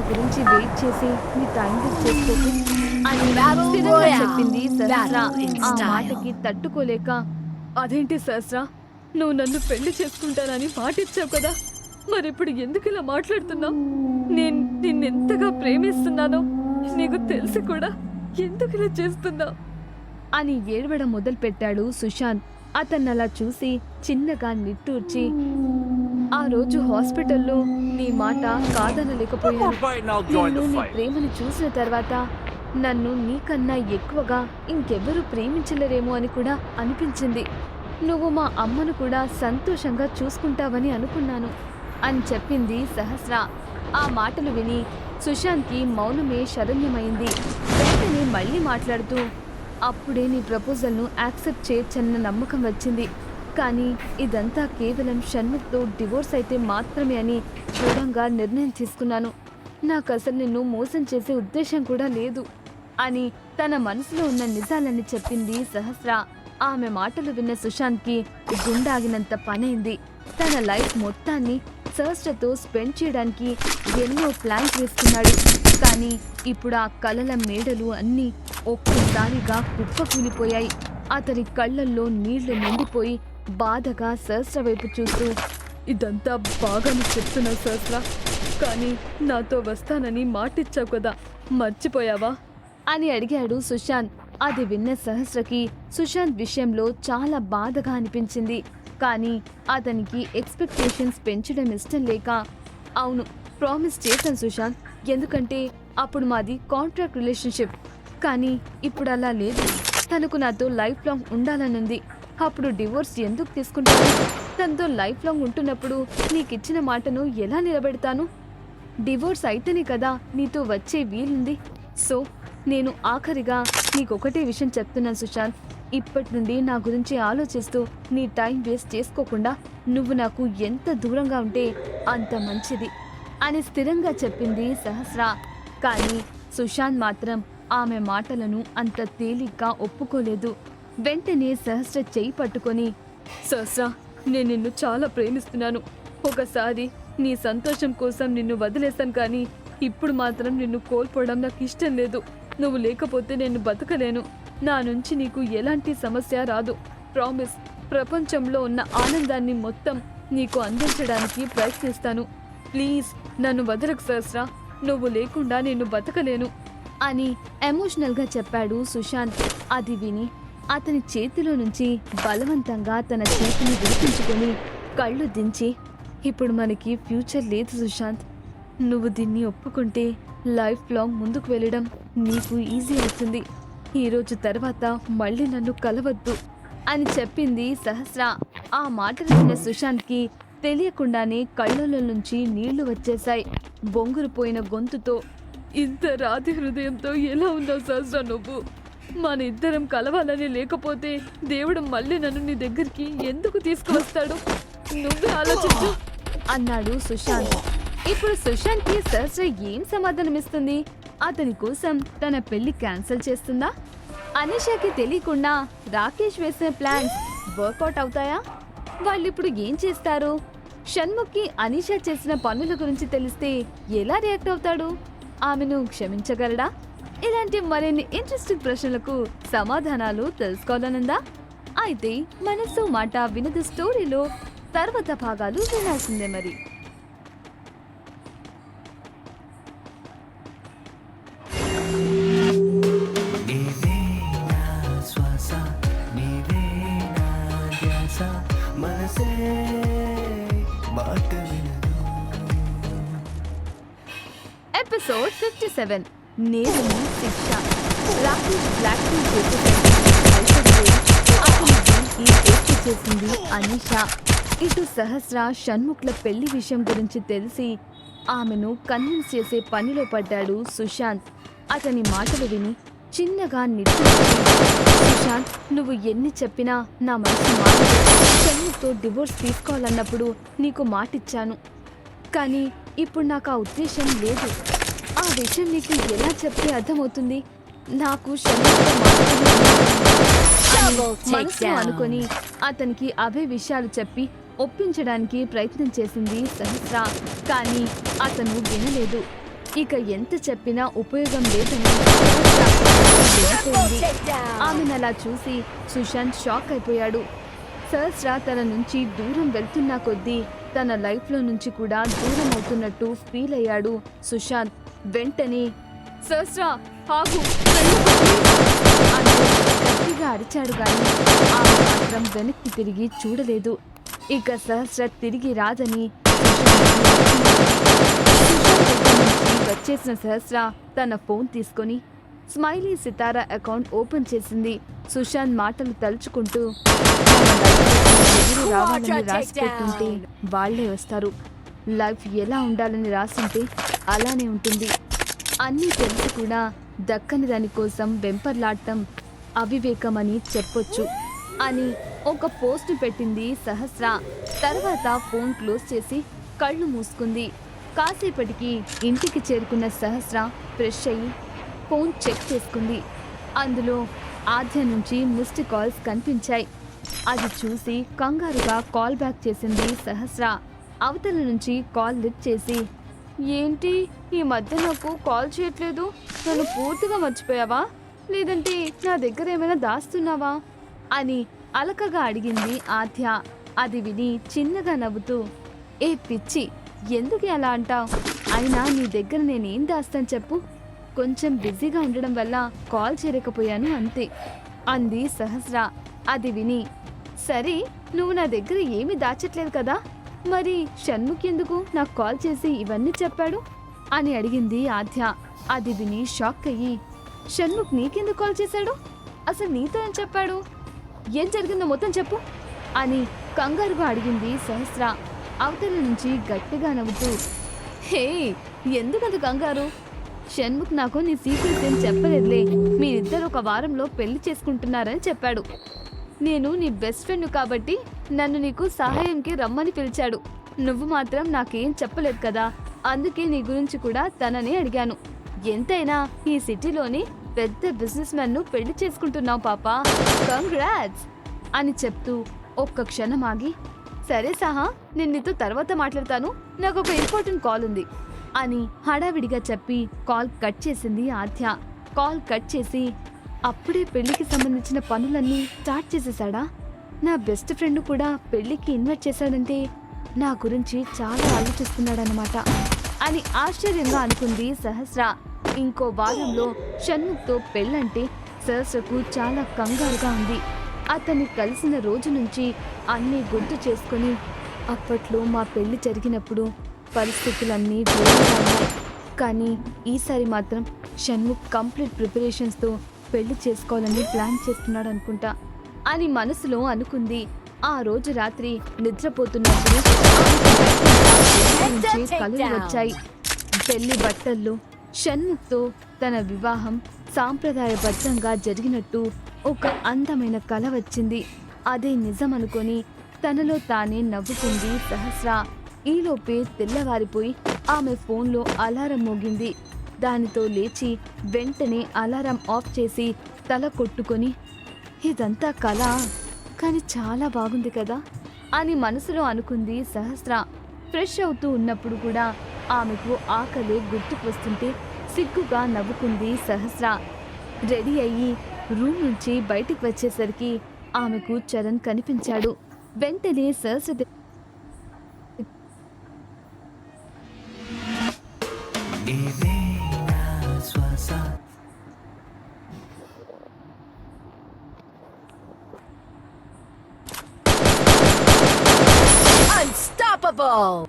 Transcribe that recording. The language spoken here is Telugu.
గురించి వెయిట్ చేసి నీ టైం వేస్ట్ చేసుకోకు అని స్థిరంగా చెప్పింది సహస్ర. ఆ మాటకి తట్టుకోలేక, అదేంటి సహస్ర, నువ్వు నన్ను పెళ్లి చేసుకుంటానని మాటిచ్చావు కదా, మరిప్పుడు ఎందుకు ఇలా మాట్లాడుతున్నావు? నేను నిన్నెంతగా ప్రేమిస్తున్నానో నీకు తెలిసి కూడా ఎందుకు ఇలా చేస్తున్నావు అని ఏడవడం మొదలుపెట్టాడు సుశాంత్. అతన్నలా చూసి చిన్నగా నిట్టూర్చి, ఆ రోజు హాస్పిటల్లో నీ మాట కాదనలేకపోయాను. నేను నీ ప్రేమను చూసిన తర్వాత నన్ను నీకన్నా ఎక్కువగా ఇంకెవ్వరూ ప్రేమించలేరేమో అని కూడా అనిపించింది. నువ్వు మా అమ్మను కూడా సంతోషంగా చూసుకుంటావని అనుకున్నాను అని చెప్పింది సహస్ర. ఆ మాటలు విని సుశాంత్కి మౌనమే శరణ్యమైంది. వెంటనే మళ్ళీ మాట్లాడుతూ, అప్పుడే నీ ప్రపోజల్ను యాక్సెప్ట్ చేయొచ్చన్న నమ్మకం వచ్చింది. కానీ ఇదంతా కేవలం షణ్ముఖ్తో డివోర్స్ అయితే మాత్రమే అని దృఢంగా నిర్ణయం తీసుకున్నాను. నాకు అసలు నిన్ను మోసం చేసే ఉద్దేశం కూడా లేదు అని తన మనసులో ఉన్న నిజాలని చెప్పింది సహస్ర. ఆమె మాటలు విన్న సుశాంత్కి గుండాగినంత పనైంది. తన లైఫ్ మొత్తాన్ని సహస్రతో స్పెండ్ చేయడానికి ఎన్నో ప్లాన్స్ వేసుకున్నాడు. కానీ ఇప్పుడు ఆ కలల మేడలు అన్నీ ఒక్కసారిగా కుప్పకూలిపోయాయి. అతని కళ్ళల్లో నీళ్లు నిండిపోయి బాధగా సహస్ర వైపు చూస్తూ, ఇదంతా బాగానే చెప్తున్నావు సహస్ర, కానీ నాతో వస్తానని మాటిచ్చావు కదా, మర్చిపోయావా అని అడిగాడు సుశాంత్. అది విన్న సహస్రకి సుశాంత్ విషయంలో చాలా బాధగా అనిపించింది. కానీ అతనికి ఎక్స్పెక్టేషన్స్ పెంచడం ఇష్టం లేక, అవును ప్రామిస్ చేశాను సుశాంత్, ఎందుకంటే అప్పుడు మాది కాంట్రాక్ట్ రిలేషన్షిప్. కానీ ఇప్పుడు అలా లేదు. తనకు నాతో లైఫ్ లాంగ్ ఉండాలనుంది. అప్పుడు డివోర్స్ ఎందుకు తీసుకుంటాను? తనతో లైఫ్ లాంగ్ ఉంటున్నప్పుడు నీకిచ్చిన మాటను ఎలా నిలబెడతాను? డివోర్స్ అయితేనే కదా నీతో వచ్చే వీలుంది. సో నేను ఆఖరిగా నీకొకటే విషయం చెప్తున్నాను సుశాంత్, ఇప్పటి నుండి నా గురించి ఆలోచిస్తూ నీ టైం వేస్ట్ చేసుకోకుండా నువ్వు నాకు ఎంత దూరంగా ఉంటే అంత మంచిది అని స్థిరంగా చెప్పింది సహస్ర. కానీ సుశాంత్ మాత్రం ఆమె మాటలను అంత తేలిగ్గా ఒప్పుకోలేదు. వెంటనే సహస్ర చెయ్యి పట్టుకొని, సహస్ర, నేను నిన్ను చాలా ప్రేమిస్తున్నాను. ఒకసారి నీ సంతోషం కోసం నిన్ను వదిలేశాను, కానీ ఇప్పుడు మాత్రం నిన్ను కోల్పోవడం నాకు ఇష్టం లేదు. నువ్వు లేకపోతే నేను బతకలేను. నా నుంచి నీకు ఎలాంటి సమస్య రాదు. ప్రామిస్, ప్రపంచంలో ఉన్న ఆనందాన్ని మొత్తం నీకు అందించడానికి ప్రయత్నిస్తాను. ప్లీజ్ నన్ను వదలకు సహస్ర, నువ్వు లేకుండా నేను బతకలేను అని ఎమోషనల్గా చెప్పాడు సుశాంత్. అది విని అతని చేతిలో నుంచి బలవంతంగా తన చేతిని విడిపించుకొని కళ్ళు దించి, ఇప్పుడు మనకి ఫ్యూచర్ లేదు సుశాంత్, నువ్వు దీన్ని ఒప్పుకుంటే లైఫ్ లాంగ్ ముందుకు వెళ్ళడం నీకు ఈజీ అవుతుంది. ఈరోజు తర్వాత మళ్ళీ నన్ను కలవద్దు అని చెప్పింది సహస్ర. ఆ మాటలు విన్న సుశాంత్కి తెలియకుండానే కళ్ళలో నుంచి నీళ్లు వచ్చేశాయి. బొంగురుపోయిన గొంతుతో, ఇంత రాతి హృదయంతో ఎలా ఉన్నావు సహస్ర నువ్వు? మన ఇద్దరం కలవాలని లేకపోతే దేవుడు మళ్ళీ నన్ను నీ దగ్గరికి ఎందుకు తీసుకువస్తాడు? నువ్వే ఆలోచించు అన్నాడు సుశాంత్. ఇప్పుడు సుశాంత్కి సహస్ర ఏం సమాధానమిస్తుంది? అతని కోసం తన పెళ్లి క్యాన్సిల్ చేస్తుందా? అనిషాకి తెలియకుండా రాకేష్ వేసిన ప్లాన్స్ వర్కౌట్ అవుతాయా? వాళ్ళిప్పుడు ఏం చేస్తారు? షణ్ముఖ్కి అనిషా చేసిన పనుల గురించి తెలిస్తే ఎలా రియాక్ట్ అవుతాడు? ఆమెను క్షమించగలడా? ఇలాంటి మరిన్ని ఇంట్రెస్టింగ్ ప్రశ్నలకు సమాధానాలు తెలుసుకోవాలనుందా? అయితే మనసు మాట వినదు స్టోరీలో తర్వాత భాగాలు వినాల్సిందే మరి. ఎపిసోడ్ 57 నేరము శిక్ష. రాకేష్ బ్లాక్ మెయిల్ చేసింది అనిషా. ఇటు సహస్ర షణ్ముఖ్ల పెళ్లి విషయం గురించి తెలిసి ఆమెను కన్విన్స్ చేసే పనిలో పడ్డాడు సుశాంత్. అతని మాటలు విని చిన్నగా సుశాంత్, నువ్వు ఎన్ని చెప్పినా నా మనసు మారదు. షణ్ముఖ్తో డివోర్స్ తీసుకోవాలన్నప్పుడు నీకు మాటిచ్చాను, కానీ ఇప్పుడు నాకు ఆ ఉద్దేశం లేదు. ఆ విషయం నీకు ఎలా చెప్తే అర్థమవుతుంది? నాకు మనసు అనుకొని అతనికి అవే విషయాలు చెప్పి ఒప్పించడానికి ప్రయత్నం చేసింది సహస్ర. కానీ అతను వినలేదు. ఇక ఎంత చెప్పినా ఉపయోగం లేదని వెళ్ళిపోయింది. ఆమెను అలా చూసి సుశాంత్ షాక్ అయిపోయాడు. సహస్ర తన నుంచి దూరం వెళ్తున్నా కొద్దీ తన లైఫ్లో నుంచి కూడా దూరం అవుతున్నట్టు ఫీల్ అయ్యాడు సుశాంత్. వెంటనే సహస్ర ఆగు అంటూ గట్టిగా అరిచాడు గాని ఆమె మాత్రం వెనక్కి తిరిగి చూడలేదు. ఇక సహస్ర తిరిగి రాదని వచ్చేసిన సహస్ర తన ఫోన్ తీసుకొని స్మైలీ సితారా అకౌంట్ ఓపెన్ చేసింది. సుశాంత్ మాటలు తలుచుకుంటూ ఎవరు రావాలని రాసి పెట్టుంటే వాళ్లే వస్తారు, లైఫ్ ఎలా ఉండాలని రాసుంటే అలానే ఉంటుంది, అన్నీ తెలిసి కూడా దక్కని దానికోసం వెంపర్లాడటం అవివేకం అని చెప్పొచ్చు అని ఒక పోస్ట్ పెట్టింది సహస్ర. తర్వాత ఫోన్ క్లోజ్ చేసి కళ్ళు మూసుకుంది. కాసేపటికి ఇంటికి చేరుకున్న సహస్ర ఫ్రెష్ అయ్యి ఫోన్ చెక్ చేసుకుంది. అందులో ఆద్య నుంచి మిస్డ్ కాల్స్ కనిపించాయి. అది చూసి కంగారుగా కాల్ బ్యాక్ చేసింది సహస్ర. అవతల నుంచి కాల్ లిఫ్ట్ చేసి, ఏంటి ఈ మధ్య నాకు కాల్ చేయట్లేదు, నన్ను పూర్తిగా మర్చిపోయావా, లేదంటే నా దగ్గర ఏమైనా దాస్తున్నావా అని అలకగా అడిగింది ఆద్య. అది విని చిన్నగా నవ్వుతూ, ఏ పిచ్చి, ఎందుకు అలా అంటావు, అయినా నీ దగ్గర నేనేం దాస్తాను చెప్పు, కొంచెం బిజీగా ఉండడం వల్ల కాల్ చేయలేకపోయాను అంతే అంది సహస్ర. అది విని, సరే నువ్వు నా దగ్గర ఏమీ దాచట్లేదు కదా, మరి షణ్ముఖ్ ఎందుకు నాకు కాల్ చేసి ఇవన్నీ చెప్పాడు అని అడిగింది ఆద్య. అది విని షాక్ అయ్యి, షణ్ముఖ్ నీకెందుకు కాల్ చేశాడు, అసలు నీతో ఏం చెప్పాడు, ఏం జరిగిందో మొత్తం చెప్పు అని కంగారుగా అడిగింది సహస్ర. అవతల నుంచి గట్టిగా నవ్వుతూ, హే ఎందుకంత కంగారు, షణ్ముఖ్ నాకు నీ సీక్రెట్స్ ఏం చెప్పలేదులే, మీరిద్దరు ఒక వారంలో పెళ్లి చేసుకుంటున్నారని చెప్పాడు. నేను నీ బెస్ట్ ఫ్రెండ్ కాబట్టి నన్ను నీకు సహాయంకి రమ్మని పిలిచాడు. నువ్వు మాత్రం నాకేం చెప్పలేదు కదా, అందుకే నీ గురించి కూడా తననే అడిగాను. ఎంతైనా ఈ సిటీలోని పెద్ద బిజినెస్ మ్యాన్ ను పెళ్లి చేసుకుంటున్నావు పాపా, కంగ్రాట్స్ అని చెప్తూ ఒక్క క్షణం ఆగి, సరే సహా నేను నీతో తర్వాత మాట్లాడతాను, నాకు ఒక ఇంపార్టెంట్ కాల్ ఉంది అని హడావిడిగా చెప్పి కాల్ కట్ చేసింది ఆద్య. కాల్ కట్ చేసి, అప్పుడే పెళ్లికి సంబంధించిన పనులన్నీ స్టార్ట్ చేసేసాడా, నా బెస్ట్ ఫ్రెండ్ కూడా పెళ్లికి ఇన్వైట్ చేశాడంటే నా గురించి చాలా ఆలోచిస్తున్నాడనమాట అని ఆశ్చర్యంగా అనుకుంది సహస్ర. ఇంకో వారంలో షణ్ముఖ్తో పెళ్ళంటే సహస్రకు చాలా కంగారుగా ఉంది. అతన్ని కలిసిన రోజు నుంచి అన్నీ గుర్తు చేసుకుని, అప్పట్లో మా పెళ్లి జరిగినప్పుడు పరిస్థితులన్నీ వేరుగా ఉన్నాయి, కానీ ఈసారి మాత్రం షణ్ముఖ్ కంప్లీట్ ప్రిపరేషన్స్తో పెళ్లి చేసుకోవాలని ప్లాన్ చేస్తున్నాడు అనుకుంటా అని మనసులో అనుకుంది. ఆ రోజు రాత్రి నిద్రపోతున్నప్పుడు కలలు వచ్చాయి. పెళ్లి బట్టల్లో షణ్ముఖ్తో తన వివాహం సాంప్రదాయబద్ధంగా జరిగినట్టు ఒక అందమైన కల వచ్చింది. అదే నిజం అనుకొని తనలో తానే నవ్వుకుంది సహస్ర. ఈలోపే తెల్లవారిపోయి ఆమె ఫోన్లో అలారం మోగింది. దానితో లేచి వెంటనే అలారం ఆఫ్ చేసి తల కొట్టుకొని, ఇదంతా కల, కానీ చాలా బాగుంది కదా అని మనసులో అనుకుంది సహస్ర. ఫ్రెష్ అవుతూ ఉన్నప్పుడు కూడా ఆమెకు ఆకలే గుర్తుకు వస్తుంటే సిగ్గుగా నవ్వుకుంది సహస్ర. రెడీ అయ్యి రూమ్ నుంచి బయటికి వచ్చేసరికి ఆమెకు చరణ్ కనిపించాడు. వెంటనే సహస్ర Unstoppable!